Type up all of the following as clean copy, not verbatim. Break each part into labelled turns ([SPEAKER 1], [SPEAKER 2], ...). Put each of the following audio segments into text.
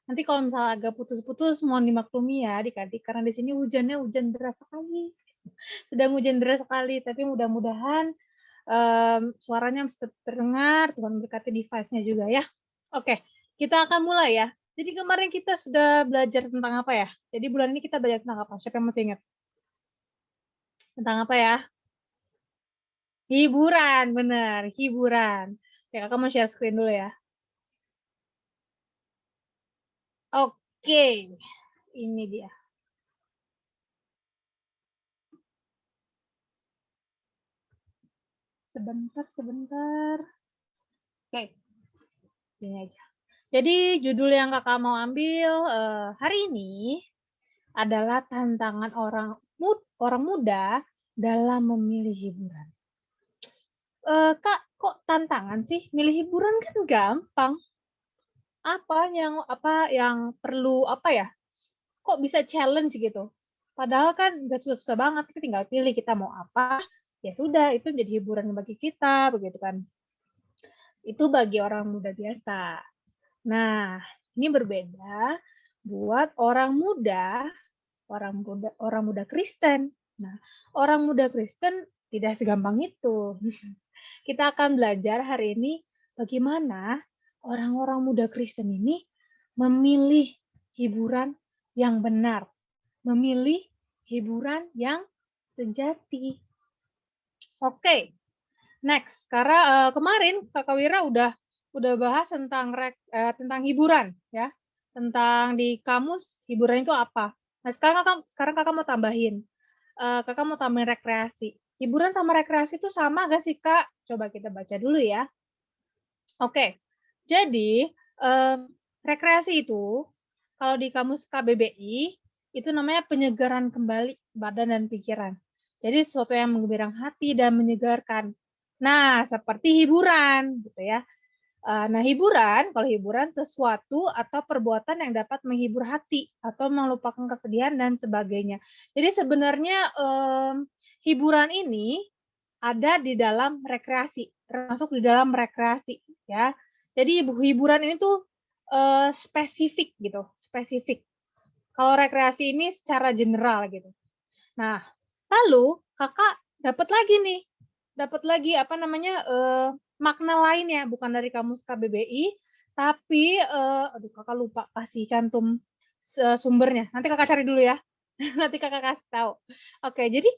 [SPEAKER 1] Nanti kalau misalnya agak putus-putus mohon dimaklumi ya adik-adik, karena di sini hujannya hujan deras sekali. Sedang hujan deras sekali, tapi mudah-mudahan suaranya bisa terdengar, Tuhan berkati device-nya juga ya. Oke, kita akan mulai ya. Jadi kemarin kita sudah belajar tentang apa ya? Jadi bulan ini kita belajar tentang apa? Siapa yang masih ingat? Tentang apa ya? Hiburan, benar, hiburan. Oke, kakak mau share screen dulu ya. Oke, ini dia. Sebentar. Oke, ini aja. Jadi judul yang kakak mau ambil hari ini adalah tantangan orang muda dalam memilih hiburan. Kak, kok tantangan sih? Milih hiburan kan gampang. Apa yang perlu apa ya? Kok bisa challenge gitu? Padahal kan nggak susah-susah banget, kita tinggal pilih kita mau apa, ya sudah itu jadi hiburan bagi kita begitu kan. Itu bagi orang muda biasa. Nah, ini berbeda buat orang muda Kristen. Nah, orang muda Kristen tidak segampang itu. Kita akan belajar hari ini bagaimana orang-orang muda Kristen ini memilih hiburan yang benar, memilih hiburan yang sejati. Oke, next. Karena kemarin Kakak Wira udah bahas tentang hiburan ya, tentang di kamus hiburan itu apa. Nah, sekarang Kakak mau tambahin, Kakak mau tambahin rekreasi. Hiburan sama rekreasi itu sama nggak sih, Kak? Coba kita baca dulu ya. Oke, jadi, rekreasi itu kalau di kamus KBBI, itu namanya penyegaran kembali badan dan pikiran. Jadi sesuatu yang menggembirakan hati dan menyegarkan. Nah, seperti hiburan gitu ya. Nah, kalau hiburan sesuatu atau perbuatan yang dapat menghibur hati atau melupakan kesedihan dan sebagainya. Jadi sebenarnya, hiburan ini ada di dalam rekreasi, termasuk di dalam rekreasi ya. Jadi hiburan ini tuh, spesifik gitu, spesifik. Kalau rekreasi ini secara general gitu. Nah, lalu Kakak dapat lagi apa namanya, makna lain ya, bukan dari kamus KBBI, tapi, aduh Kakak lupa kasih cantum sumbernya, nanti Kakak cari dulu ya, nanti Kakak kasih tahu. Oke, jadi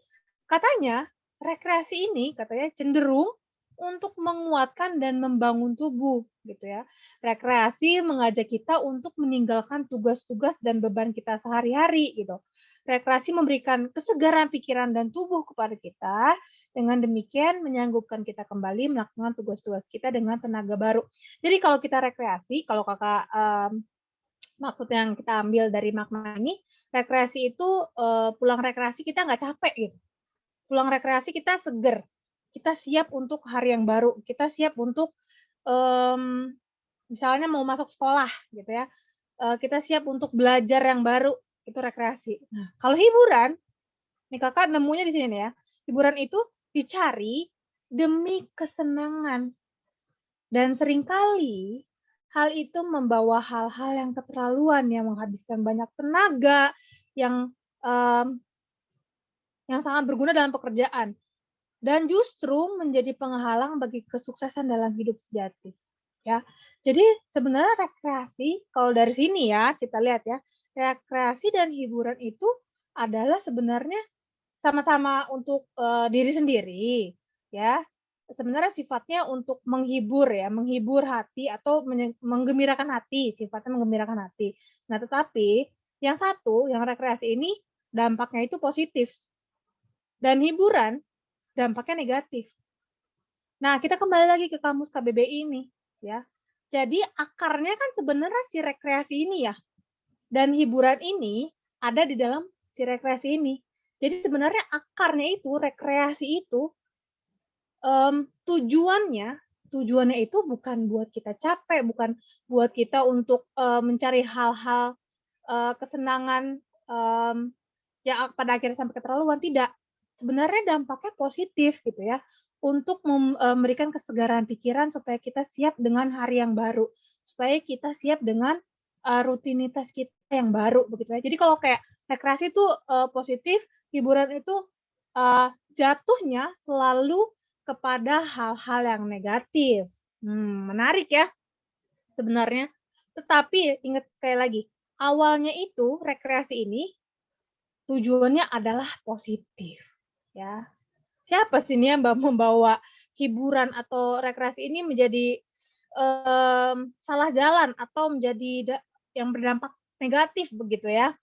[SPEAKER 1] katanya rekreasi ini katanya cenderung untuk menguatkan dan membangun tubuh gitu ya. Rekreasi mengajak kita untuk meninggalkan tugas-tugas dan beban kita sehari-hari gitu. Rekreasi memberikan kesegaran pikiran dan tubuh kepada kita, dengan demikian menyanggupkan kita kembali melakukan tugas-tugas kita dengan tenaga baru. Jadi kalau kita rekreasi, kalau Kakak, maksud yang kita ambil dari makna ini, rekreasi itu, pulang rekreasi kita nggak capek gitu. Pulang rekreasi kita seger, kita siap untuk hari yang baru, kita siap untuk, mmm, misalnya mau masuk sekolah gitu ya, kita siap untuk belajar yang baru, itu rekreasi. Nah, kalau hiburan, nih Kakak nemunya di sini nih ya, hiburan itu dicari demi kesenangan dan seringkali hal itu membawa hal-hal yang keterlaluan yang menghabiskan banyak tenaga, yang, mmm, yang sangat berguna dalam pekerjaan. Dan justru menjadi penghalang bagi kesuksesan dalam hidup sejati, ya. Jadi sebenarnya rekreasi kalau dari sini ya, kita lihat ya, rekreasi dan hiburan itu adalah sebenarnya sama-sama untuk, diri sendiri, ya. Sebenarnya sifatnya untuk menghibur ya, menghibur hati atau menggembirakan hati, sifatnya menggembirakan hati. Nah, tetapi yang satu, yang rekreasi ini dampaknya itu positif dan hiburan dampaknya negatif. Nah, kita kembali lagi ke kamus KBBI ini, ya. Jadi akarnya kan sebenarnya si rekreasi ini ya, dan hiburan ini ada di dalam si rekreasi ini. Jadi sebenarnya akarnya itu, rekreasi itu, tujuannya itu bukan buat kita capek, bukan buat kita untuk, mencari hal-hal, kesenangan, yang pada akhirnya sampai keterlaluan, tidak. Sebenarnya dampaknya positif gitu ya, untuk memberikan kesegaran pikiran supaya kita siap dengan hari yang baru, supaya kita siap dengan rutinitas kita yang baru begitu ya. Jadi kalau kayak rekreasi itu positif, hiburan itu jatuhnya selalu kepada hal-hal yang negatif. Menarik ya sebenarnya. Tetapi ingat sekali lagi, awalnya itu rekreasi ini tujuannya adalah positif ya. Siapa sih ini yang membawa hiburan atau rekreasi ini menjadi salah jalan atau menjadi yang berdampak negatif begitu ya.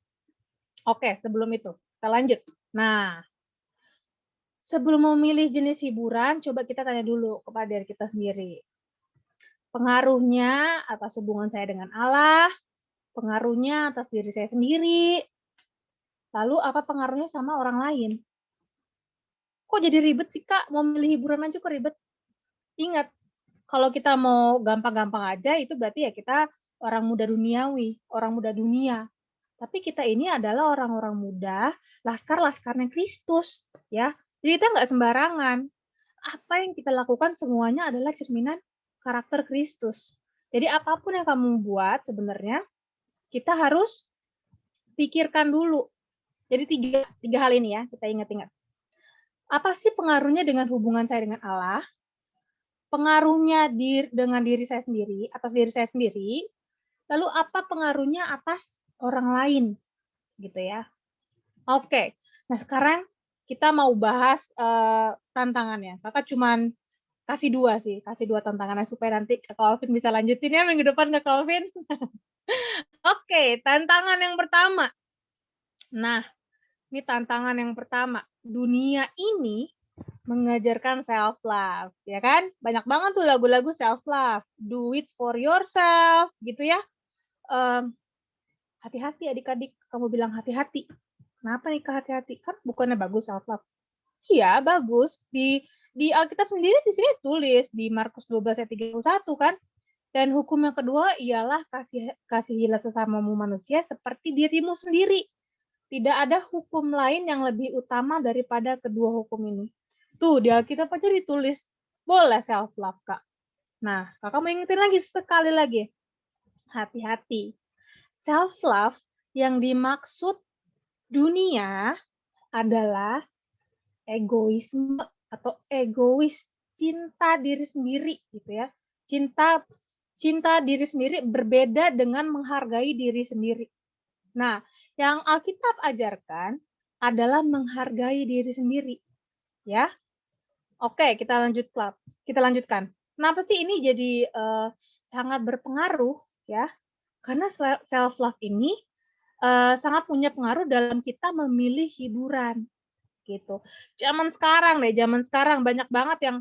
[SPEAKER 1] Oke, sebelum itu kita lanjut. Nah, sebelum memilih jenis hiburan, coba kita tanya dulu kepada diri kita sendiri. Pengaruhnya atas hubungan saya dengan Allah, pengaruhnya atas diri saya sendiri, lalu apa pengaruhnya sama orang lain. Kok jadi ribet sih Kak, mau milih hiburan aja kok ribet? Ingat, kalau kita mau gampang-gampang aja itu berarti ya kita orang muda duniawi, orang muda dunia. Tapi kita ini adalah orang-orang muda, laskar-laskarnya Kristus, ya. Jadi kita nggak sembarangan. Apa yang kita lakukan semuanya adalah cerminan karakter Kristus. Jadi apapun yang kamu buat sebenarnya kita harus pikirkan dulu. Jadi tiga hal ini ya, kita ingat-ingat. Apa sih pengaruhnya dengan hubungan saya dengan Allah? Pengaruhnya dengan diri saya sendiri, atas diri saya sendiri, lalu apa pengaruhnya atas orang lain, gitu ya. Oke, nah sekarang kita mau bahas tantangannya. Kakak cuman kasih dua tantangannya supaya nanti Kak Alvin bisa lanjutin ya minggu depan Kak Alvin. Oke, tantangan yang pertama. Nah, ini tantangan yang pertama. Dunia ini mengajarkan self love, ya kan? Banyak banget tuh lagu-lagu self love. Do it for yourself, gitu ya. Hati-hati adik-adik, kamu bilang hati-hati. Kenapa nih Kak hati-hati? Kan bukannya bagus self love. Iya, bagus. Di Alkitab sendiri di sini tulis di Markus 12 ayat 31 kan. Dan hukum yang kedua ialah kasihilah sesamamu manusia seperti dirimu sendiri. Tidak ada hukum lain yang lebih utama daripada kedua hukum ini. Tuh, di Alkitab aja ditulis, boleh self-love, Kak. Nah, Kakak mau ingetin lagi sekali lagi. Hati-hati. Self-love yang dimaksud dunia adalah egoisme atau egois, cinta diri sendiri gitu ya. Cinta diri sendiri berbeda dengan menghargai diri sendiri. Nah, yang Alkitab ajarkan adalah menghargai diri sendiri, ya. Oke, kita lanjutkan. Kenapa sih ini jadi sangat berpengaruh, ya? Karena self love ini sangat punya pengaruh dalam kita memilih hiburan, gitu. Zaman sekarang banyak banget yang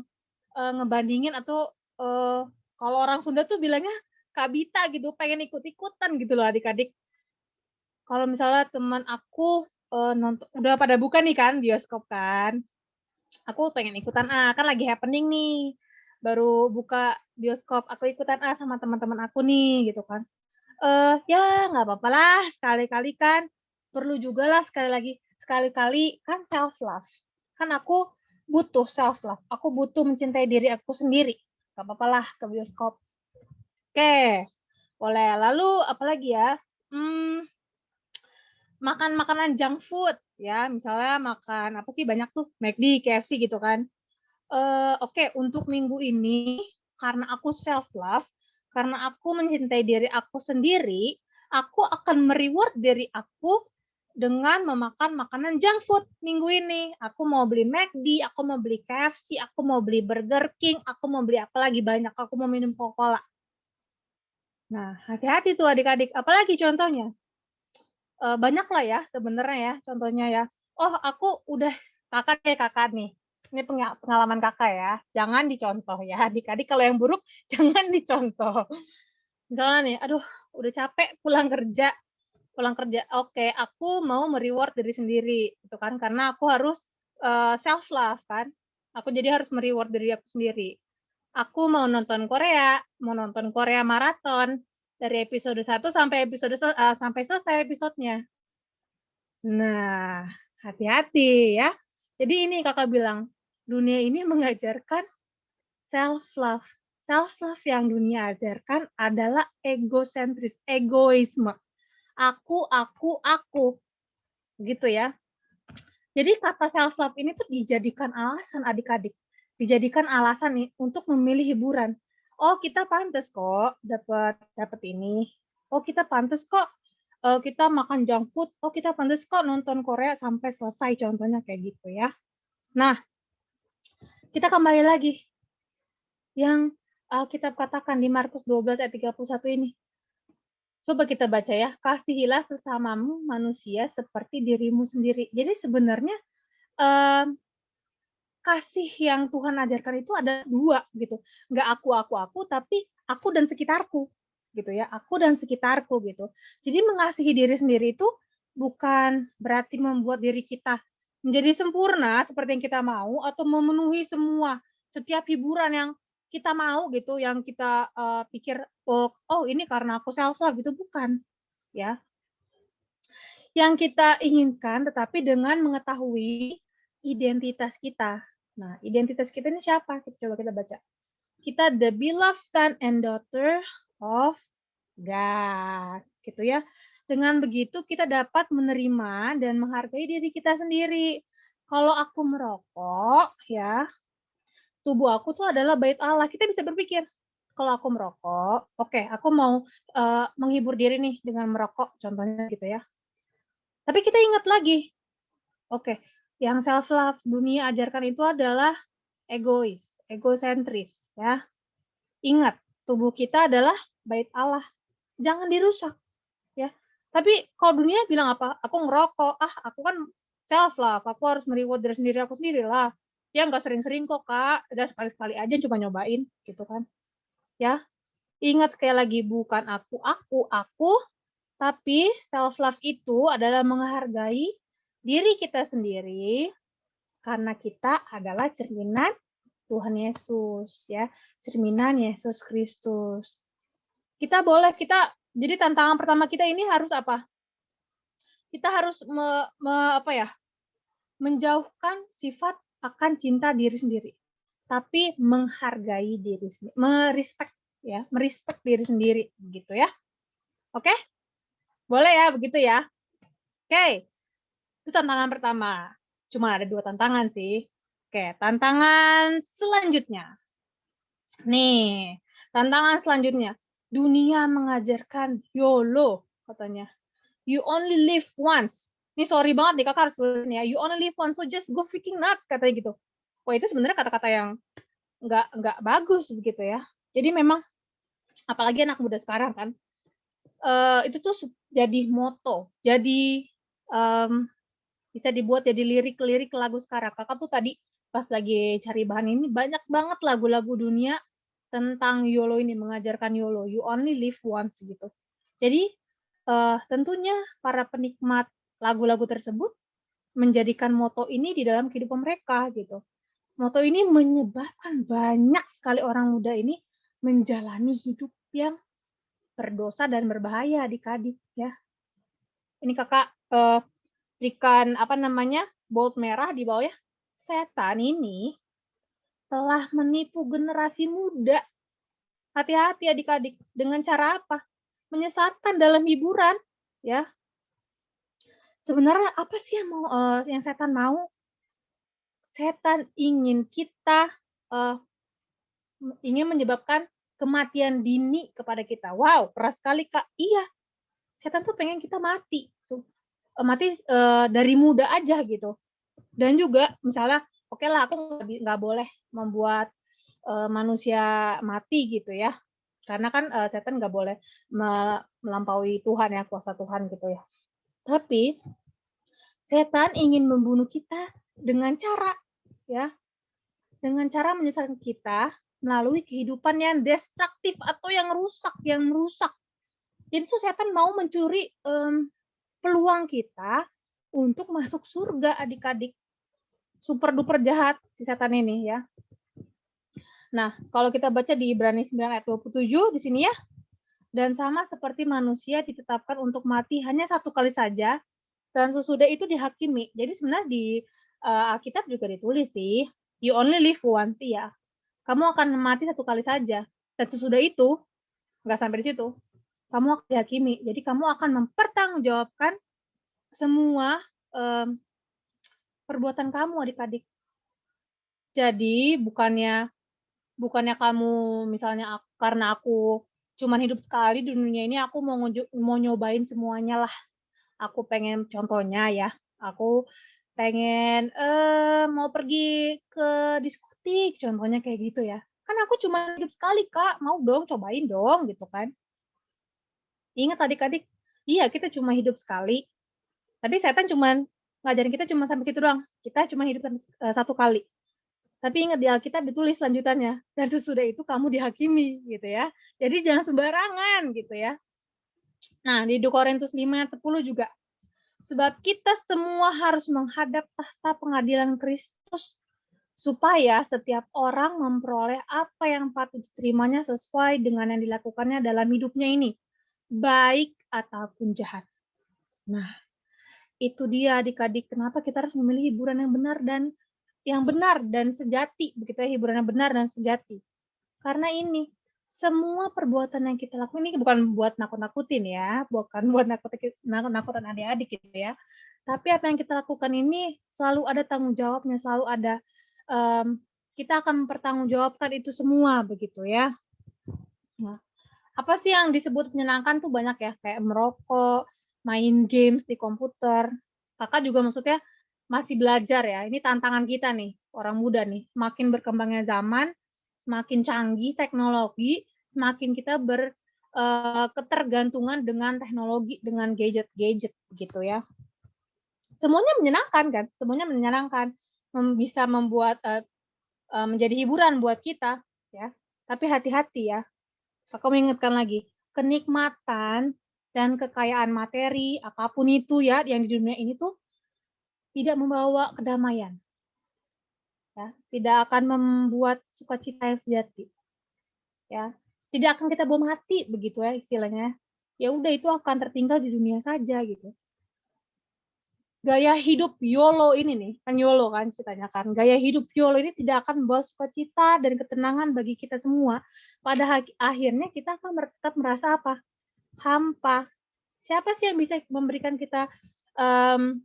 [SPEAKER 1] ngebandingin atau kalau orang Sunda tuh bilangnya kabita gitu, pengen ikut-ikutan gitu loh adik-adik. Kalau misalnya teman aku, nonton udah pada buka nih kan bioskop kan, aku pengen ikutan, kan lagi happening nih, baru buka bioskop, aku ikutan sama teman-teman aku nih gitu kan. Ya nggak apa-apa lah sekali-kali kan, perlu juga lah sekali-kali kan self love. Kan aku butuh self love, aku butuh mencintai diri aku sendiri, nggak apa-apa lah ke bioskop. Oke, boleh. Lalu apalagi ya, makan makanan junk food ya, misalnya makan apa sih banyak tuh McD, KFC gitu kan. Oke, untuk minggu ini karena aku self love, karena aku mencintai diri aku sendiri, aku akan me-reward diri aku dengan memakan makanan junk food minggu ini. Aku mau beli McD, aku mau beli KFC, aku mau beli Burger King, aku mau beli apa lagi banyak, aku mau minum Coca-Cola. Nah, hati-hati tuh adik-adik. Apalagi contohnya? Banyak lah ya sebenarnya ya contohnya ya. Oh aku udah kakak nih, ini pengalaman Kakak ya, jangan dicontoh ya adik-adik kalau yang buruk jangan dicontoh. Misalnya nih, aduh udah capek pulang kerja, oke aku mau me-reward diri sendiri gitu kan, karena aku harus, self love kan, aku jadi harus me-reward diri aku sendiri. Aku mau nonton Korea maraton, dari episode 1 sampai selesai episodenya. Nah, hati-hati ya. Jadi ini Kakak bilang, dunia ini mengajarkan self love. Self love yang dunia ajarkan adalah egosentris, egoisme. Aku, gitu ya. Jadi kata self love ini tuh dijadikan alasan adik-adik, dijadikan alasan nih untuk memilih hiburan. Oh, kita pantas kok dapat ini. Oh, kita pantas kok kita makan junk food. Oh, kita pantas kok nonton Korea sampai selesai, contohnya kayak gitu ya. Nah, kita kembali lagi yang Alkitab katakan di Markus 12 ayat 31 ini. Coba kita baca ya, kasihilah sesamamu manusia seperti dirimu sendiri. Jadi sebenarnya kasih yang Tuhan ajarkan itu ada dua gitu. Nggak aku, tapi aku dan sekitarku gitu ya. Aku dan sekitarku gitu. Jadi mengasihi diri sendiri itu bukan berarti membuat diri kita menjadi sempurna seperti yang kita mau atau memenuhi semua setiap hiburan yang kita mau gitu, yang kita pikir oh ini karena aku self love gitu, bukan ya. Yang kita inginkan tetapi dengan mengetahui identitas kita. Nah, identitas kita ini siapa? Coba kita baca. Kita the beloved son and daughter of God, gitu ya. Dengan begitu kita dapat menerima dan menghargai diri kita sendiri. Kalau aku merokok, ya, tubuh aku tuh adalah bait Allah. Kita bisa berpikir, kalau aku merokok, oke, aku mau menghibur diri nih dengan merokok, contohnya gitu ya. Tapi kita ingat lagi, oke, yang self love dunia ajarkan itu adalah egois, egosentris ya. Ingat, tubuh kita adalah bait Allah. Jangan dirusak ya. Tapi kalau dunia bilang apa? Aku ngerokok, aku kan self love, aku harus mereward diri sendiri aku sendiri lah. Ya nggak sering-sering kok Kak, udah sekali-sekali aja coba nyobain gitu kan. Ya, ingat sekali lagi bukan aku, tapi self love itu adalah menghargai diri kita sendiri karena kita adalah cerminan Tuhan Yesus ya, cerminan Yesus Kristus. Jadi tantangan pertama kita ini harus apa? Kita harus menjauhkan sifat akan cinta diri sendiri, tapi menghargai diri sendiri, merespek diri sendiri gitu ya. Oke? Boleh ya begitu ya? Oke. Itu tantangan pertama. Cuma ada 2 tantangan sih. Oke, tantangan selanjutnya. Nih, tantangan selanjutnya. Dunia mengajarkan YOLO katanya. You only live once. Ini sorry banget nih kakak harus tulis nih ya. You only live once, so just go freaking nuts katanya gitu. Wah itu sebenarnya kata-kata yang nggak bagus begitu ya. Jadi memang apalagi anak muda sekarang kan, itu tuh jadi moto, jadi bisa dibuat jadi lirik-lirik lagu sekarang. Kakak tuh tadi pas lagi cari bahan ini banyak banget lagu-lagu dunia tentang YOLO ini, mengajarkan YOLO, you only live once gitu. Jadi tentunya para penikmat lagu-lagu tersebut menjadikan moto ini di dalam kehidupan mereka gitu. Moto ini menyebabkan banyak sekali orang muda ini menjalani hidup yang berdosa dan berbahaya adik-adik ya. Ini kakak berikan bold merah di bawah ya. Setan ini telah menipu generasi muda. Hati-hati adik-adik, dengan cara apa? Menyesatkan dalam hiburan ya. Sebenarnya apa sih yang setan mau? Setan ingin kita ingin menyebabkan kematian dini kepada kita. Wow, keras sekali Kak. Iya, setan tuh pengen kita mati. Mati dari muda aja gitu. Dan juga misalnya, oke lah aku nggak boleh membuat manusia mati gitu ya. Karena kan setan nggak boleh melampaui Tuhan ya, kuasa Tuhan gitu ya. Tapi setan ingin membunuh kita dengan cara menyesatkan kita melalui kehidupan yang destruktif atau yang merusak. Jadi tuh setan mau mencuri peluang kita untuk masuk surga adik-adik. Super duper jahat si setan ini ya. Nah, kalau kita baca di Ibrani 9 ayat 27 di sini ya. Dan sama seperti manusia ditetapkan untuk mati hanya satu kali saja, dan sesudah itu dihakimi. Jadi sebenarnya di Alkitab juga ditulis sih, you only live once ya. Kamu akan mati satu kali saja. Dan sesudah itu, nggak sampai di situ, kamu akan dihakimi. Jadi kamu akan mempertanggungjawabkan semua, perbuatan kamu adik-adik. Jadi bukannya kamu misalnya karena aku cuman hidup sekali di dunia ini, aku mau nyobain semuanya lah. Aku pengen contohnya ya, aku pengen, mau pergi ke diskotik, contohnya kayak gitu ya. Kan aku cuma hidup sekali, Kak, mau dong, cobain dong, gitu kan. Ingat adik-adik, iya kita cuma hidup sekali, tapi setan cuman ngajarin kita cuma sampai situ doang, kita cuma hidup 1 kali. Tapi ingat di Alkitab ditulis lanjutannya, dan sesudah itu kamu dihakimi, gitu ya. Jadi jangan sembarangan, gitu ya. Nah, di 2 Korintus 5 ayat 10 juga, sebab kita semua harus menghadap tahta pengadilan Kristus, supaya setiap orang memperoleh apa yang patut diterimanya sesuai dengan yang dilakukannya dalam hidupnya ini, baik ataupun jahat. Nah, itu dia adik-adik, kenapa kita harus memilih hiburan yang benar dan sejati, begitu ya, hiburan yang benar dan sejati. Karena ini, semua perbuatan yang kita lakukan ini bukan buat nakut-nakutin ya, bukan buat nakut-nakutin adik-adik gitu ya. Tapi apa yang kita lakukan ini selalu ada tanggung jawabnya, selalu ada, kita akan mempertanggungjawabkan itu semua begitu ya. Nah, apa sih yang disebut menyenangkan tuh banyak ya, kayak merokok, main games di komputer. Kakak juga maksudnya masih belajar ya, ini tantangan kita nih, orang muda nih. Semakin berkembangnya zaman, semakin canggih teknologi, semakin kita ketergantungan dengan teknologi, dengan gadget-gadget gitu ya. Semuanya menyenangkan kan, semuanya menyenangkan, bisa membuat menjadi hiburan buat kita ya. Tapi hati-hati ya, aku mengingatkan lagi, kenikmatan dan kekayaan materi, apapun itu ya, yang di dunia ini tuh tidak membawa kedamaian. Ya, tidak akan membuat sukacita yang sejati. Ya, tidak akan kita bawa mati begitu ya istilahnya. Ya udah itu akan tertinggal di dunia saja gitu. Gaya hidup YOLO ini nih, kan YOLO kan ceritanya kan. Gaya hidup YOLO ini tidak akan membawa sukacita dan ketenangan bagi kita semua. Pada akhirnya kita akan tetap merasa apa? Hampa. Siapa sih yang bisa memberikan kita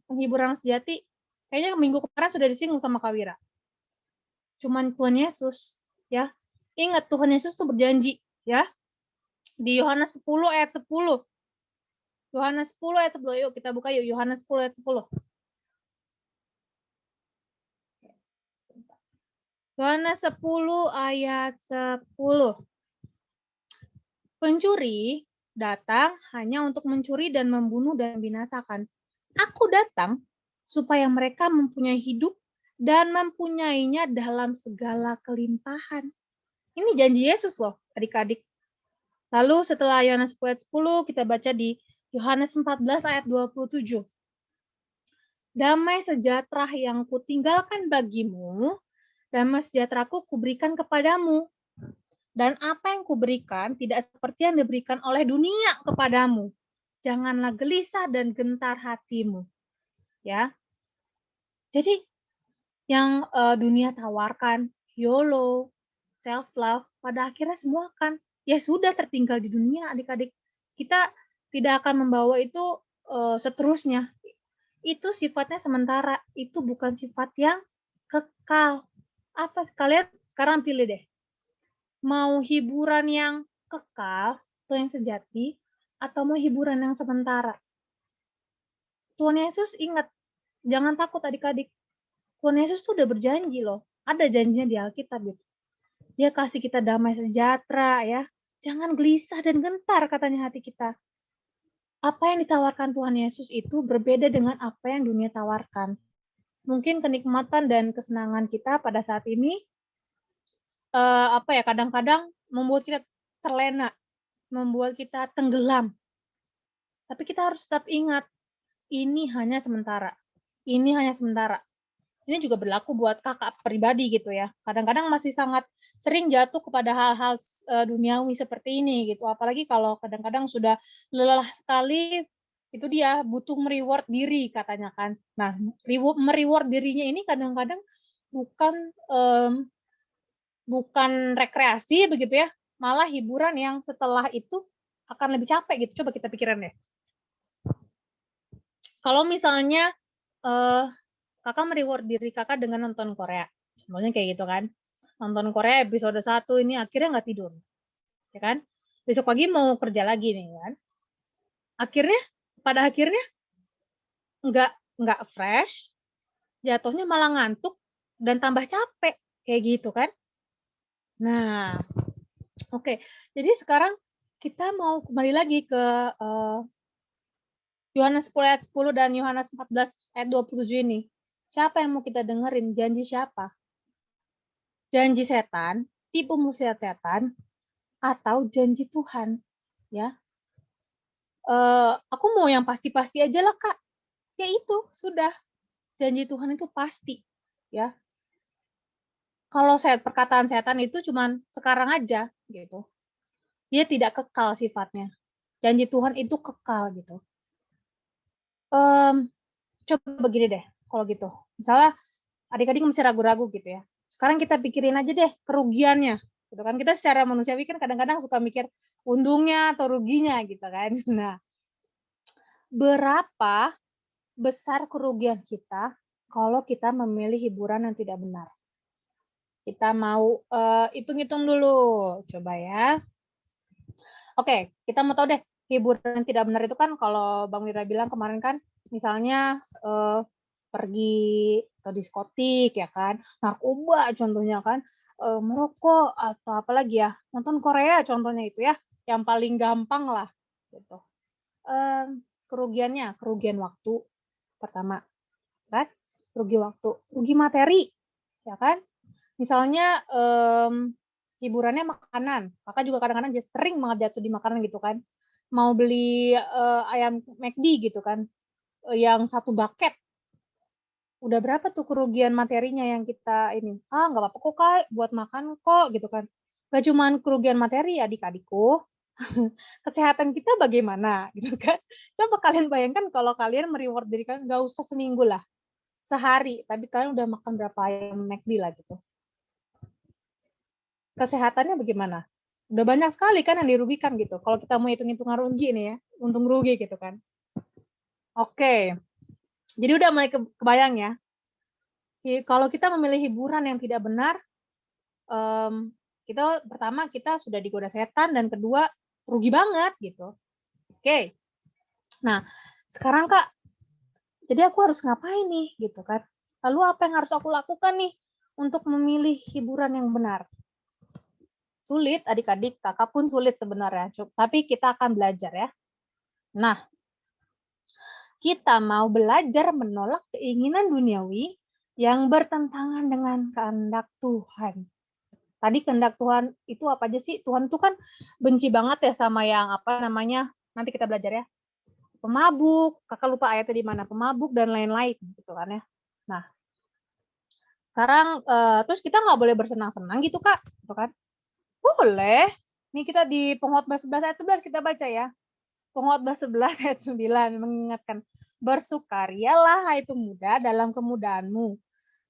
[SPEAKER 1] penghiburan sejati? Kayaknya minggu kemarin sudah disinggung sama Kak Wira. Cuman Tuhan Yesus, ya. Ingat Tuhan Yesus tuh berjanji, ya. Di Yohanes 10 ayat 10. Yohanes 10 ayat 10. Yuk kita buka yuk Yohanes 10 ayat 10. Yohanes 10 ayat 10. Pencuri datang hanya untuk mencuri dan membunuh dan membinasakan. Aku datang supaya mereka mempunyai hidup dan mempunyainya dalam segala kelimpahan. Ini janji Yesus loh, adik-adik. Lalu setelah Yohanes 10 ayat 10, kita baca di Yohanes 14 ayat 27. Damai sejahtera yang kutinggalkan bagimu, damai sejahteraku kuberikan kepadamu. Dan apa yang kuberikan tidak seperti yang diberikan oleh dunia kepadamu. Janganlah gelisah dan gentar hatimu. Ya. Jadi yang dunia tawarkan, YOLO, self love, pada akhirnya semua akan ya sudah tertinggal di dunia adik-adik. Kita tidak akan membawa itu seterusnya. Itu sifatnya sementara, itu bukan sifat yang kekal. Apa sekalian sekarang pilih deh. Mau hiburan yang kekal atau yang sejati atau mau hiburan yang sementara. Tuhan Yesus ingat, jangan takut adik-adik. Tuhan Yesus tuh udah berjanji loh. Ada janjinya di Alkitab gitu. Dia kasih kita damai sejahtera ya. Jangan gelisah dan gentar katanya hati kita. Apa yang ditawarkan Tuhan Yesus itu berbeda dengan apa yang dunia tawarkan. Mungkin kenikmatan dan kesenangan kita pada saat ini kadang-kadang membuat kita terlena, membuat kita tenggelam. Tapi kita harus tetap ingat, ini hanya sementara. Ini hanya sementara. Ini juga berlaku buat kakak pribadi gitu ya. Kadang-kadang masih sangat sering jatuh kepada hal-hal duniawi seperti ini gitu. Apalagi kalau kadang-kadang sudah lelah sekali, itu dia butuh mereward diri katanya kan. Nah, mereward dirinya ini kadang-kadang bukan rekreasi begitu ya, malah hiburan yang setelah itu akan lebih capek gitu. Coba kita pikirin deh. Kalau misalnya Kakak me-reward diri Kakak dengan nonton Korea, contohnya kayak gitu kan. Nonton Korea episode 1 ini akhirnya nggak tidur, ya kan. Besok pagi mau kerja lagi nih kan. Pada akhirnya nggak fresh, jatuhnya malah ngantuk dan tambah capek, kayak gitu kan. Nah, oke. Jadi sekarang kita mau kembali lagi ke Yohanes 10 ayat 10 dan Yohanes 14 ayat 27 ini. Siapa yang mau kita dengerin? Janji siapa? Janji setan, tipu muslihat setan, atau janji Tuhan? Ya, aku mau yang pasti-pasti aja lah Kak. Ya itu sudah, janji Tuhan itu pasti. Ya, kalau perkataan setan itu cuman sekarang aja gitu. Dia tidak kekal sifatnya. Janji Tuhan itu kekal gitu. Coba begini deh, kalau gitu. Misalnya adik-adik masih ragu-ragu gitu ya. Sekarang kita pikirin aja deh kerugiannya. Gitu kan, kita secara manusiawi kan kadang-kadang suka mikir untungnya atau ruginya gitu kan. Nah, berapa besar kerugian kita kalau kita memilih hiburan yang tidak benar? Kita mau hitung-hitung dulu, coba ya. Oke, kita mau tahu deh hiburan yang tidak benar itu kan kalau Bang Wira bilang kemarin kan, misalnya pergi ke diskotik ya kan, narkoba contohnya kan, merokok atau apalagi ya, nonton Korea contohnya itu ya, yang paling gampang lah gitu. Kerugian waktu pertama kan, rugi waktu, rugi materi ya kan. Misalnya hiburannya makanan, Kakak juga kadang-kadang sering banget jatuh di makanan gitu kan. Mau beli ayam McD gitu kan, yang 1 bucket. Udah berapa tuh kerugian materinya yang kita ini, nggak apa-apa kok Kak, buat makan kok gitu kan. Nggak cuman kerugian materi adik-adikku, kesehatan kita bagaimana gitu kan. Coba kalian bayangkan kalau kalian me-reward diri kalian nggak usah seminggu lah, sehari, tapi kalian udah makan berapa ayam McD lah gitu. Kesehatannya bagaimana? Udah banyak sekali kan yang dirugikan gitu. Kalau kita mau hitung-hitungan rugi nih ya, untung rugi gitu kan. Oke, jadi udah mulai kebayang ya. Kalau kita memilih hiburan yang tidak benar, pertama kita sudah digoda setan dan kedua rugi banget gitu. Oke, nah sekarang Kak, jadi aku harus ngapain nih gitu kan? Lalu apa yang harus aku lakukan nih untuk memilih hiburan yang benar? Sulit adik-adik, kakak pun sulit sebenarnya, tapi kita akan belajar ya. Nah, kita mau belajar menolak keinginan duniawi yang bertentangan dengan kehendak Tuhan. Tadi kehendak Tuhan itu apa aja sih? Tuhan itu kan benci banget ya sama yang apa namanya, nanti kita belajar ya, pemabuk, kakak lupa ayatnya di mana, pemabuk dan lain-lain gitu kan ya. Nah, sekarang terus kita nggak boleh bersenang-senang gitu Kak, gitu kan? Boleh. Nih kita di Pengkhotbah 11 ayat 11 kita baca ya. Pengkhotbah 11 ayat 9 mengingatkan, bersukarialah hai pemuda dalam kemudaanmu.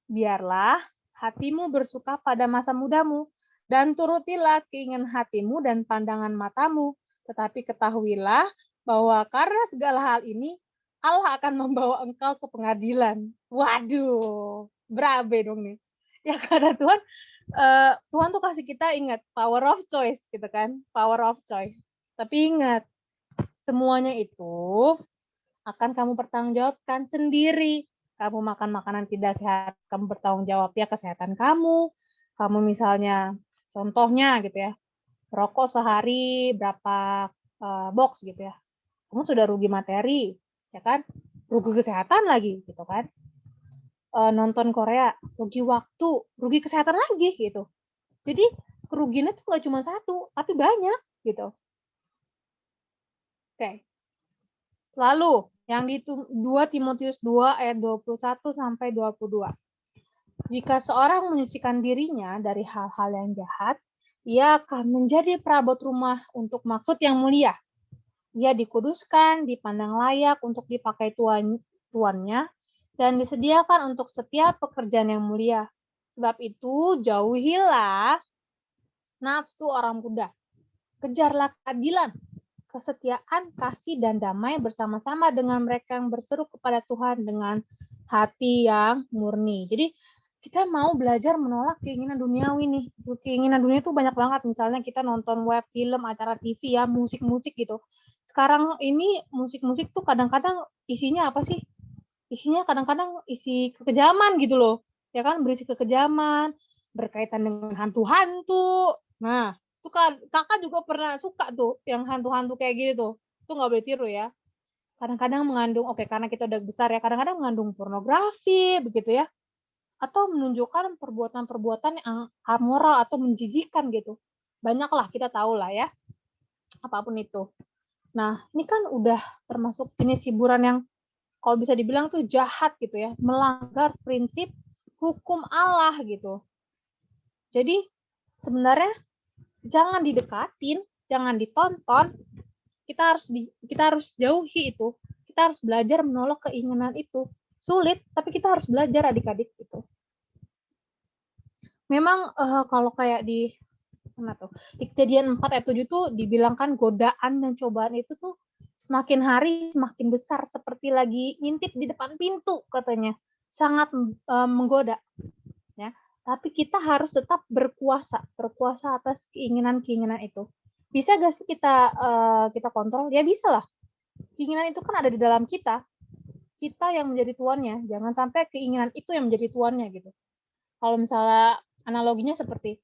[SPEAKER 1] Biarlah hatimu bersuka pada masa mudamu, dan turutilah keinginan hatimu dan pandangan matamu. Tetapi ketahuilah bahwa karena segala hal ini, Allah akan membawa engkau ke pengadilan. Waduh, berabe dong nih. Ya kata Tuhan, Tuhan tuh kasih kita ingat, power of choice gitu kan, power of choice. Tapi ingat, semuanya itu akan kamu pertanggungjawabkan sendiri. Kamu makan makanan tidak sehat, kamu bertanggung jawab ya kesehatan kamu. Kamu misalnya, contohnya gitu ya, rokok sehari berapa box gitu ya. Kamu sudah rugi materi, ya kan? Rugi kesehatan lagi gitu kan. Nonton Korea, rugi waktu, rugi kesehatan lagi gitu. Jadi kerugiannya tuh nggak cuma satu, tapi banyak gitu. Oke. Lalu yang di 2 Timotius 2 ayat 21 sampai 22. Jika seorang menyucikan dirinya dari hal-hal yang jahat, ia akan menjadi perabot rumah untuk maksud yang mulia. Ia dikuduskan, dipandang layak untuk dipakai tuannya, dan disediakan untuk setiap pekerjaan yang mulia. Sebab itu, jauhilah nafsu orang muda. Kejarlah keadilan, kesetiaan, kasih, dan damai bersama-sama dengan mereka yang berseru kepada Tuhan dengan hati yang murni. Jadi kita mau belajar menolak keinginan duniawi nih. Keinginan dunia itu banyak banget. Misalnya kita nonton web, film, acara TV ya, musik-musik gitu. Sekarang ini musik-musik tuh kadang-kadang isinya apa sih? Isinya kadang-kadang isi kekejaman gitu loh. Ya kan, berisi kekejaman, berkaitan dengan hantu-hantu. Nah, tuh kakak juga pernah suka tuh yang hantu-hantu kayak gitu tuh. Itu nggak boleh tiru ya. Kadang-kadang mengandung, oke karena kita udah besar ya, kadang-kadang mengandung pornografi begitu ya, atau menunjukkan perbuatan-perbuatan yang amoral atau menjijikan gitu. Banyaklah kita tahu lah ya, apapun itu. Nah, ini kan udah termasuk jenis hiburan yang kalau bisa dibilang tuh jahat gitu ya, melanggar prinsip hukum Allah gitu. Jadi sebenarnya jangan didekatin, jangan ditonton. Kita harus jauhi itu. Kita harus belajar menolak keinginan itu. Sulit, tapi kita harus belajar adik-adik gitu. Memang kalau kayak di mana tuh? Di Kejadian 4 ayat 7 tuh dibilangkan godaan dan cobaan itu tuh semakin hari semakin besar seperti lagi ngintip di depan pintu katanya. Sangat menggoda ya. Tapi kita harus tetap berkuasa atas keinginan-keinginan itu. Bisa gak sih kita kontrol? Ya bisa lah. Keinginan itu kan ada di dalam kita. Kita yang menjadi tuannya. Jangan sampai keinginan itu yang menjadi tuannya gitu. Kalau misalnya analoginya seperti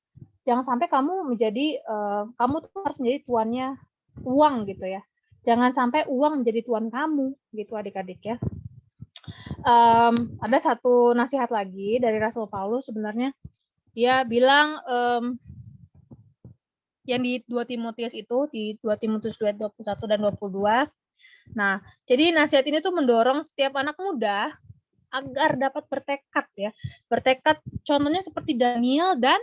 [SPEAKER 1] jangan sampai kamu tuh harus menjadi tuannya uang gitu ya. Jangan sampai uang menjadi tuan kamu gitu adik-adik ya. Ada satu nasihat lagi dari Rasul Paulus sebenarnya. Dia bilang yang di 2 Timotius itu, di 2 Timotius 2:21 dan 22. Nah, jadi nasihat ini tuh mendorong setiap anak muda agar dapat bertekad ya. Bertekad contohnya seperti Daniel dan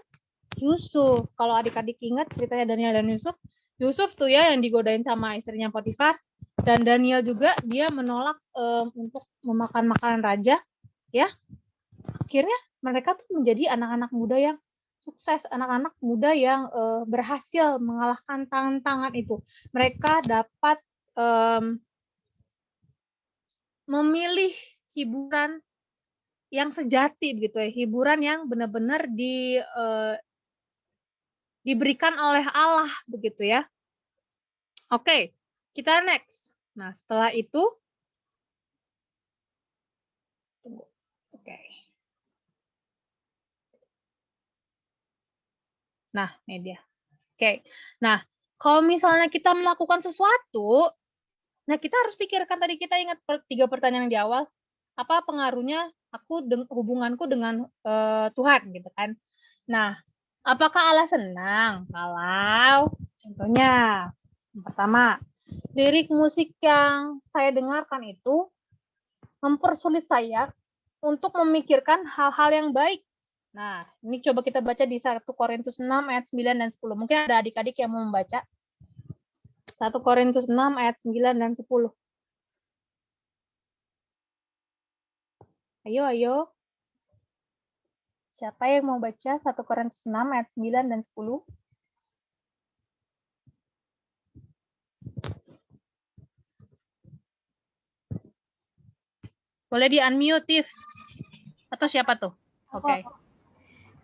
[SPEAKER 1] Yusuf. Kalau adik-adik ingat ceritanya Daniel dan Yusuf, Yusuf tuh ya yang digodain sama istrinya Potifar, dan Daniel juga dia menolak untuk memakan makanan raja ya. Akhirnya mereka tuh menjadi anak-anak muda yang sukses, anak-anak muda yang berhasil mengalahkan tantangan itu. Mereka dapat memilih hiburan yang sejati begitu ya, hiburan yang benar-benar diberikan oleh Allah begitu ya. Oke, kita next. Nah, setelah itu tunggu. Oke. Nah, ini dia. Oke. Nah, kalau misalnya kita melakukan sesuatu, nah kita harus pikirkan tadi kita ingat 3 pertanyaan di awal, apa pengaruhnya hubunganku dengan Tuhan gitu kan. Nah, apakah Allah senang kalau contohnya yang pertama, lirik musik yang saya dengarkan itu mempersulit saya untuk memikirkan hal-hal yang baik. Nah, ini coba kita baca di 1 Korintus 6 ayat 9 dan 10. Mungkin ada adik-adik yang mau membaca. 1 Korintus 6 ayat 9 dan 10. Ayo, ayo. Siapa yang mau baca 1 Korintus 6 ayat 9 dan 10? Boleh di-unmute, Tif. Atau siapa tuh? Oke.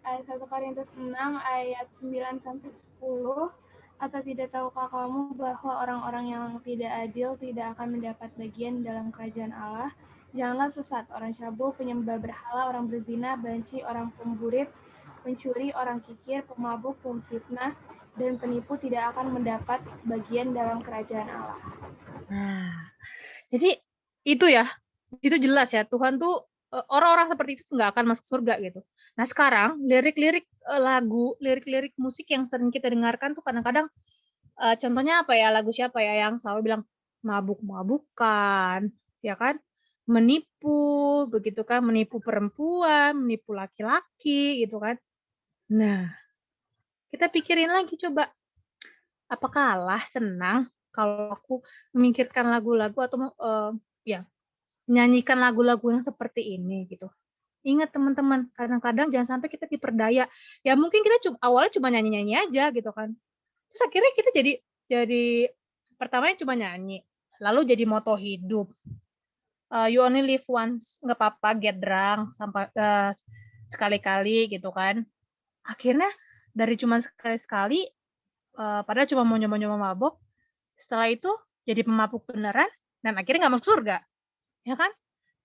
[SPEAKER 2] 1 Korintus 6 ayat 9 sampai 10. Atau tidak tahukah kamu bahwa orang-orang yang tidak adil tidak akan mendapat bagian dalam kerajaan Allah? Janganlah sesat, orang cabul, penyembah berhala, orang berzina, banci, orang pemburit, pencuri, orang kikir, pemabuk, pemfitnah, dan penipu tidak akan mendapat bagian dalam kerajaan Allah.
[SPEAKER 1] Nah, jadi itu ya, itu jelas ya, Tuhan tuh orang-orang seperti itu nggak akan masuk surga gitu. Nah sekarang lirik-lirik lagu, lirik-lirik musik yang sering kita dengarkan tuh kadang-kadang contohnya apa ya, lagu siapa ya yang selalu bilang mabuk-mabukan, ya kan, menipu, begitu kan, menipu perempuan, menipu laki-laki gitu kan. Nah, kita pikirin lagi coba, apakah Allah senang kalau aku memikirkan lagu-lagu atau ya menyanyikan lagu-lagu yang seperti ini gitu. Ingat teman-teman, kadang-kadang jangan sampai kita diperdaya. Ya mungkin kita awalnya cuma nyanyi-nyanyi aja gitu kan. Terus akhirnya kita jadi pertamanya cuma nyanyi, lalu jadi moto hidup. You only live once, nggak apa-apa, get drunk sampai sekali-kali gitu kan. Akhirnya dari cuma sekali-sekali, padahal cuma mau nyoba-nyoba mabok, setelah itu jadi pemabuk beneran dan akhirnya nggak masuk surga, ya kan?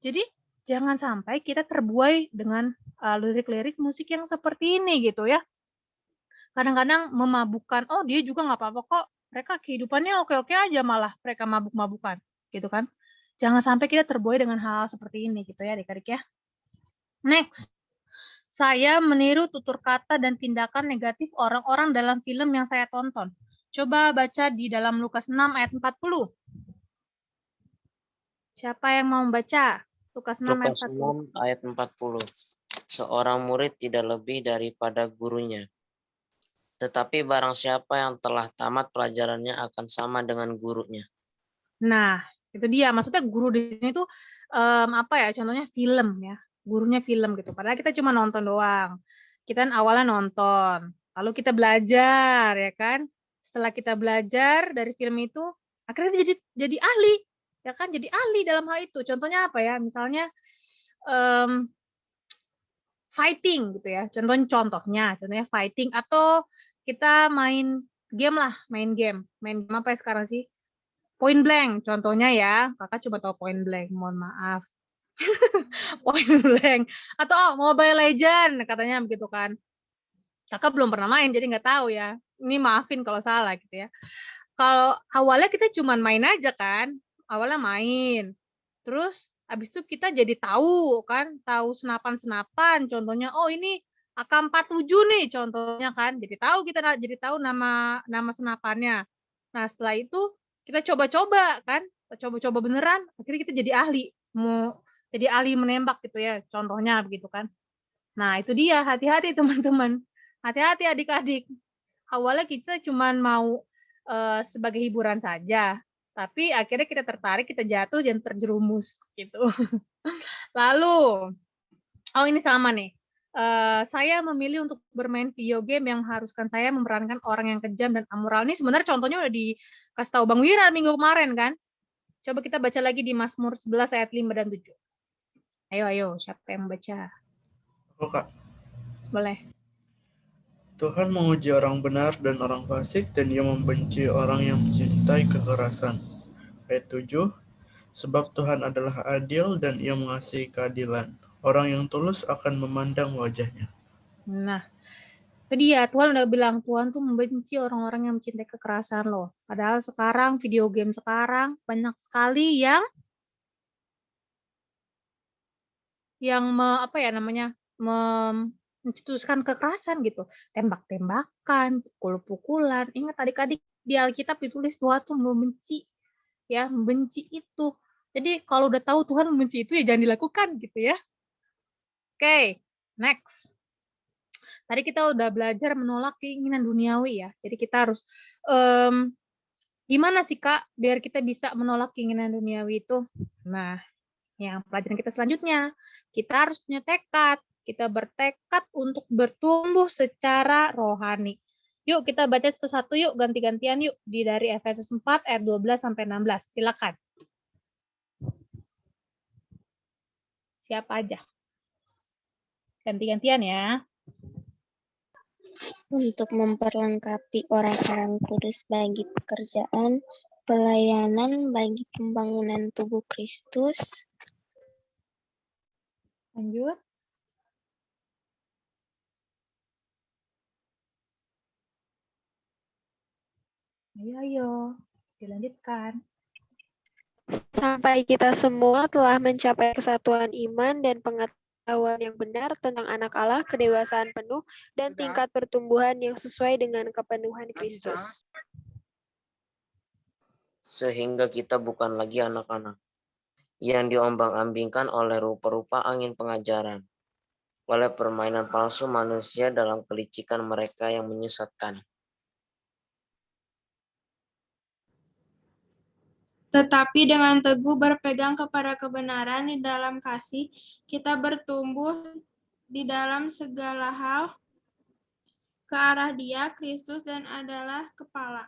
[SPEAKER 1] Jadi jangan sampai kita terbuai dengan lirik-lirik musik yang seperti ini gitu ya. Kadang-kadang memabukkan, oh dia juga nggak apa-apa kok, mereka kehidupannya oke-oke aja malah mereka mabuk-mabukan, gitu kan. Jangan sampai kita terbuai dengan hal seperti ini gitu ya adik-adik ya. Next, saya meniru tutur kata dan tindakan negatif orang-orang dalam film yang saya tonton. Coba baca di dalam Lukas 6 ayat 40. Siapa yang mau membaca? Lukas 6 ayat
[SPEAKER 3] Lukas
[SPEAKER 1] 40.
[SPEAKER 3] 6 ayat 40. Seorang murid tidak lebih daripada gurunya. Tetapi barang siapa yang telah tamat pelajarannya akan sama dengan gurunya.
[SPEAKER 1] Nah, itu dia. Maksudnya guru di sini tuh apa ya? Contohnya film ya. Gurunya film gitu. Padahal kita cuma nonton doang. Kita kan awalnya nonton, lalu kita belajar ya kan. Setelah kita belajar dari film itu, akhirnya jadi ahli, ya kan? Jadi ahli dalam hal itu. Contohnya apa ya? Misalnya fighting gitu ya. Contohnya fighting atau kita main game lah, main game. Main game apa ya sekarang sih? Point blank, contohnya ya, kakak coba tahu point blank, mohon maaf. Point blank. Atau Mobile Legend, katanya begitu kan. Kakak belum pernah main, jadi nggak tahu ya. Ini maafin kalau salah gitu ya. Kalau awalnya kita cuma main aja kan, awalnya main. Terus habis itu kita jadi tahu kan, tahu senapan-senapan. Contohnya, oh ini AK-47 nih contohnya kan. Jadi tahu nama senapannya. Nah, setelah itu kita coba-coba kan, coba-coba beneran, akhirnya kita jadi ahli. Mau jadi ahli menembak gitu ya, contohnya begitu kan. Nah, itu dia, hati-hati teman-teman. Hati-hati adik-adik. Awalnya kita cuma mau sebagai hiburan saja, tapi akhirnya kita tertarik, kita jatuh dan terjerumus gitu. Lalu, oh ini sama nih. Saya memilih untuk bermain video game yang mengharuskan saya memerankan orang yang kejam dan amoral. Ini sebenarnya contohnya udah dikasih tahu Bang Wira minggu kemarin kan. Coba kita baca lagi di Mazmur 11 ayat 5 dan 7. Ayo, siapa yang baca?
[SPEAKER 4] Oh, Kak.
[SPEAKER 1] Boleh.
[SPEAKER 4] Tuhan menguji orang benar dan orang fasik, dan Ia membenci orang yang mencintai kekerasan. Ayat 7. Sebab Tuhan adalah adil dan Ia mengasihi keadilan. Orang yang tulus akan memandang wajahnya.
[SPEAKER 1] Nah, itu dia. Tuhan udah bilang, Tuhan tuh membenci orang-orang yang mencintai kekerasan loh. Padahal sekarang, video game sekarang, banyak sekali yang mencetuskan kekerasan gitu. Tembak-tembakan, pukul-pukulan. Ingat adik-adik, di Alkitab ditulis Tuhan tuh membenci. Ya, membenci itu. Jadi kalau udah tahu Tuhan membenci itu, ya jangan dilakukan gitu ya. Oke, next. Tadi kita udah belajar menolak keinginan duniawi ya. Jadi kita harus gimana sih Kak biar kita bisa menolak keinginan duniawi itu? Nah, yang pelajaran kita selanjutnya, kita harus punya tekad. Kita bertekad untuk bertumbuh secara rohani. Yuk kita baca satu-satu yuk, ganti-gantian yuk dari Efesus 4 ayat 12 sampai 16. Silakan. Siapa aja? Ganti-gantian ya.
[SPEAKER 5] Untuk memperlengkapi orang-orang kudus bagi pekerjaan pelayanan bagi pembangunan tubuh Kristus.
[SPEAKER 1] Lanjut. Ayo, dilanjutkan.
[SPEAKER 6] Sampai kita semua telah mencapai kesatuan iman dan pengetahuan yang benar tentang anak Allah, kedewasaan penuh, dan tingkat pertumbuhan yang sesuai dengan kepenuhan Kristus.
[SPEAKER 3] Sehingga kita bukan lagi anak-anak yang diombang-ambingkan oleh rupa-rupa angin pengajaran, oleh permainan palsu manusia dalam kelicikan mereka yang menyesatkan.
[SPEAKER 2] Tetapi dengan teguh berpegang kepada kebenaran di dalam kasih, kita bertumbuh di dalam segala hal
[SPEAKER 7] ke arah Dia, Kristus, dan adalah kepala.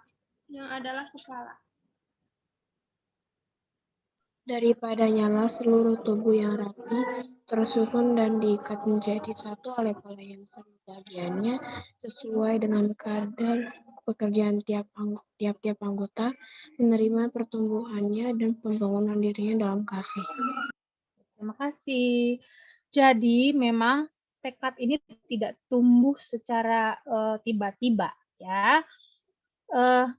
[SPEAKER 6] Daripadanya seluruh tubuh yang rapi, tersusun dan diikat menjadi satu oleh pola yang sama bagiannya, sesuai dengan kadar pekerjaan tiap-tiap anggota, menerima pertumbuhannya dan pembangunan dirinya dalam kasih.
[SPEAKER 1] Terima kasih. Jadi memang tekad ini tidak tumbuh secara tiba-tiba, ya.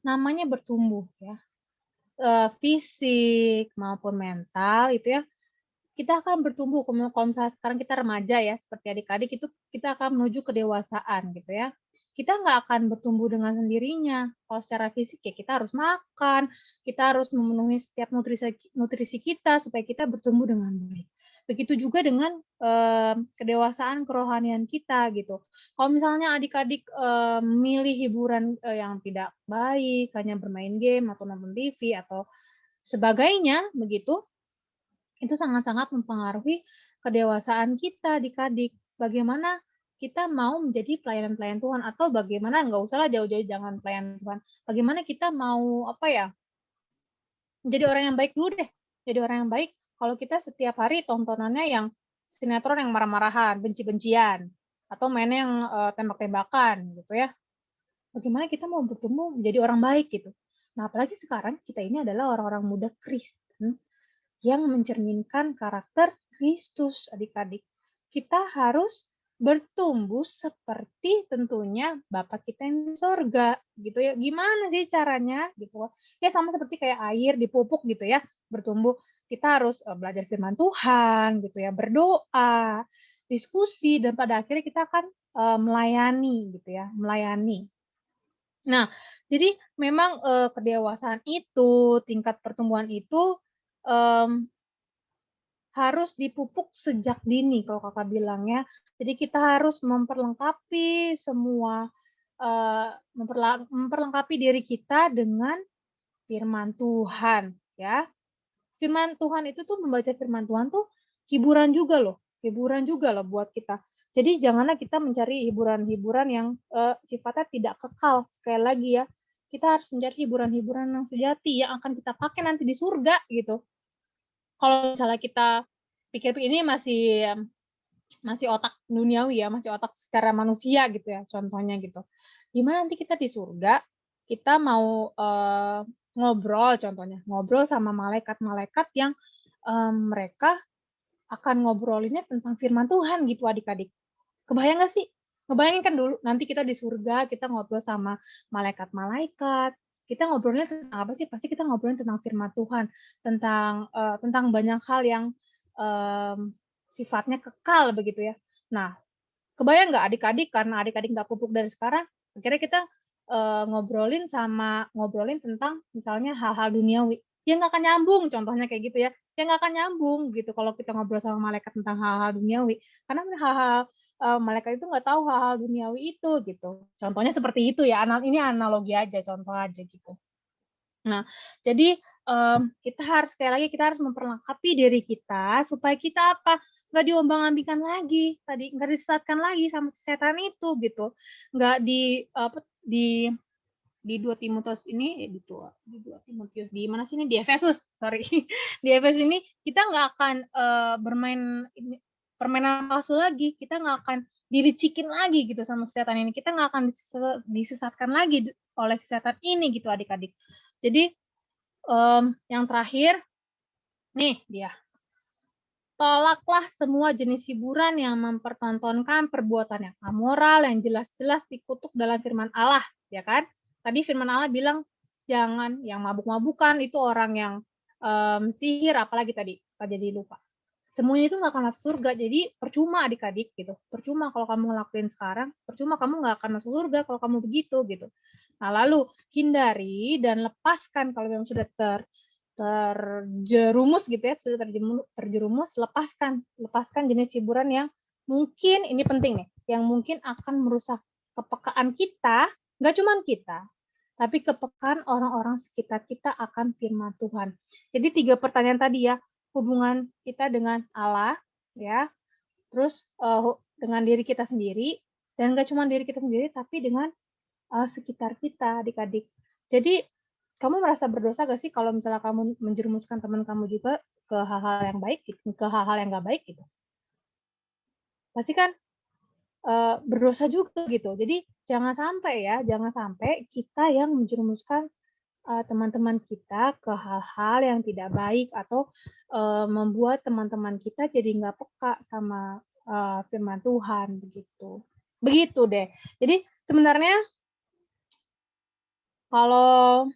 [SPEAKER 1] Namanya bertumbuh, ya. Fisik maupun mental itu ya, kita akan bertumbuh. Kalau misalnya sekarang kita remaja ya, seperti adik-adik itu kita akan menuju kedewasaan gitu ya. Kita nggak akan bertumbuh dengan sendirinya. Kalau secara fisik ya kita harus makan, kita harus memenuhi setiap nutrisi kita supaya kita bertumbuh dengan baik. Begitu juga dengan kedewasaan kerohanian kita gitu. Kalau misalnya adik-adik memilih hiburan yang tidak baik, hanya bermain game atau nonton TV atau sebagainya begitu, itu sangat-sangat mempengaruhi kedewasaan kita adik-adik. Bagaimana kita mau menjadi pelayan-pelayan Tuhan, atau bagaimana, nggak usahlah jauh-jauh jangan pelayan Tuhan. Bagaimana kita mau menjadi orang yang baik dulu deh. Jadi orang yang baik kalau kita setiap hari tontonannya yang sinetron yang marah-marahan, benci-bencian, atau mainnya yang tembak-tembakan gitu ya. Bagaimana kita mau bertumbuh menjadi orang baik gitu. Nah, apalagi sekarang kita ini adalah orang-orang muda Kristen yang mencerminkan karakter Kristus, adik-adik. Kita harus bertumbuh seperti tentunya Bapa kita yang di sorga, gitu ya. Gimana sih caranya, gitu? Ya sama seperti kayak air dipupuk gitu ya, bertumbuh. Kita harus belajar firman Tuhan, gitu ya, berdoa, diskusi, dan pada akhirnya kita akan melayani, gitu ya, melayani. Nah, jadi memang kedewasaan itu, tingkat pertumbuhan itu harus dipupuk sejak dini kalau kakak bilangnya. Jadi kita harus memperlengkapi semua, memperlengkapi diri kita dengan firman Tuhan, ya. Firman Tuhan itu tuh, membaca firman Tuhan tuh hiburan juga loh buat kita. Jadi janganlah kita mencari hiburan-hiburan yang sifatnya tidak kekal. Sekali lagi ya, kita harus mencari hiburan-hiburan yang sejati yang akan kita pakai nanti di surga gitu. Kalau misalnya kita pikir ini masih otak duniawi ya, masih otak secara manusia gitu ya, contohnya gitu. Gimana nanti kita di surga, kita mau ngobrol sama malaikat-malaikat yang mereka akan ngobrolinnya tentang firman Tuhan gitu adik-adik. Kebayang nggak sih? Ngebayangin kan dulu, nanti kita di surga, kita ngobrol sama malaikat-malaikat, kita ngobrolnya tentang apa sih? Pasti kita ngobrolin tentang firman Tuhan, tentang banyak hal yang sifatnya kekal begitu ya. Nah, kebayang nggak adik-adik, karena adik-adik nggak pupuk dari sekarang, akhirnya kita ngobrolin tentang misalnya hal-hal duniawi. Ya nggak akan nyambung, contohnya kayak gitu ya. Ya nggak akan nyambung gitu kalau kita ngobrol sama malaikat tentang hal-hal duniawi. Karena hal-hal malaikat itu nggak tahu hal-hal duniawi itu gitu. Contohnya seperti itu ya. Ini analogi aja, contoh aja gitu. Nah, jadi kita harus sekali lagi kita harus memperlengkapi diri kita supaya kita nggak diombang-ambingkan lagi tadi, nggak disesatkan lagi sama setan itu gitu, nggak di 2 Timotius ini di 2 Timotius di mana sih ini, di Efesus, sorry. Di Efesus ini kita nggak akan bermain permainan palsu lagi, kita nggak akan dilicikin lagi gitu sama setan ini, kita nggak akan disesatkan lagi oleh setan ini gitu adik-adik. Jadi yang terakhir nih dia, tolaklah semua jenis hiburan yang mempertontonkan perbuatan yang amoral yang jelas-jelas dikutuk dalam firman Allah, ya kan? Tadi firman Allah bilang jangan yang mabuk-mabukan, itu orang yang sihir, apalagi tadi jadi lupa. Semuanya itu nggak akan masuk surga, jadi percuma adik-adik gitu. Percuma kalau kamu ngelakuin sekarang, percuma kamu nggak akan masuk surga kalau kamu begitu gitu. Nah, lalu hindari dan lepaskan kalau memang sudah terjerumus gitu ya, sudah terjerumus, lepaskan jenis hiburan yang mungkin, ini penting nih, yang mungkin akan merusak kepekaan kita, nggak cuma kita, tapi kepekaan orang-orang sekitar kita akan firman Tuhan. Jadi 3 pertanyaan tadi ya, hubungan kita dengan Allah, ya, terus dengan diri kita sendiri, Dan nggak cuma diri kita sendiri, tapi dengan sekitar kita, adik-adik. Jadi, kamu merasa berdosa gak sih kalau misalnya kamu menjerumuskan teman kamu juga ke hal-hal yang baik, gitu, ke hal-hal yang nggak baik gitu? Pasti kan berdosa juga gitu. Jadi jangan sampai kita yang menjerumuskan teman-teman kita ke hal-hal yang tidak baik atau membuat teman-teman kita jadi nggak peka sama firman Tuhan begitu. Begitu deh. Jadi sebenarnya kalau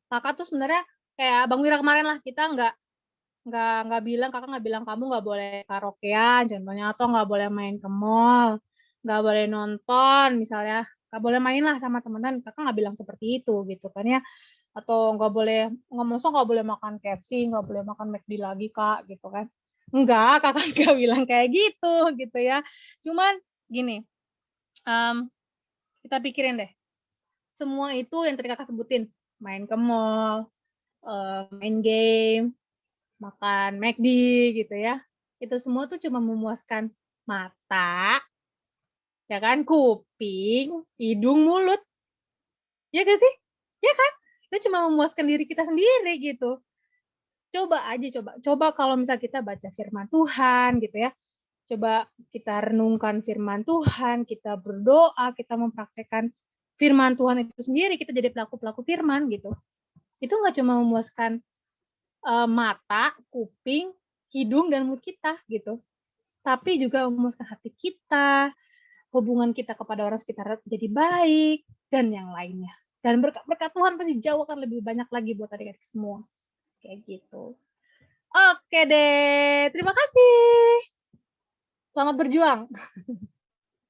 [SPEAKER 1] kakak tuh sebenarnya kayak Bang Wira kemarin lah, kita kakak nggak bilang kamu nggak boleh karaokean contohnya, atau nggak boleh main ke mall, nggak boleh nonton misalnya, nggak boleh main lah sama teman-teman, kakak nggak bilang seperti itu gitu kan ya, atau nggak boleh nggak boleh makan KFC, nggak boleh makan McD lagi kak gitu kan, enggak, kakak nggak bilang kayak gitu ya, cuman gini, kita pikirin deh, semua itu yang tadi kakak sebutin, main ke mall, main game, makan McD gitu ya. Itu semua tuh cuma memuaskan mata, ya kan, kuping, hidung, mulut. Ya gak sih? Ya kan? Itu cuma memuaskan diri kita sendiri gitu. Coba kalau misal kita baca firman Tuhan gitu ya. Coba kita renungkan firman Tuhan, kita berdoa, kita mempraktekkan firman Tuhan itu sendiri, kita jadi pelaku-pelaku firman gitu. Itu nggak cuma memuaskan mata, kuping, hidung, dan mulut kita gitu. Tapi juga memuaskan hati kita, hubungan kita kepada orang sekitar jadi baik, dan yang lainnya. Dan berkat Tuhan pasti jauh akan lebih banyak lagi buat adik-adik semua. Kayak gitu. Oke deh, terima kasih. Selamat berjuang.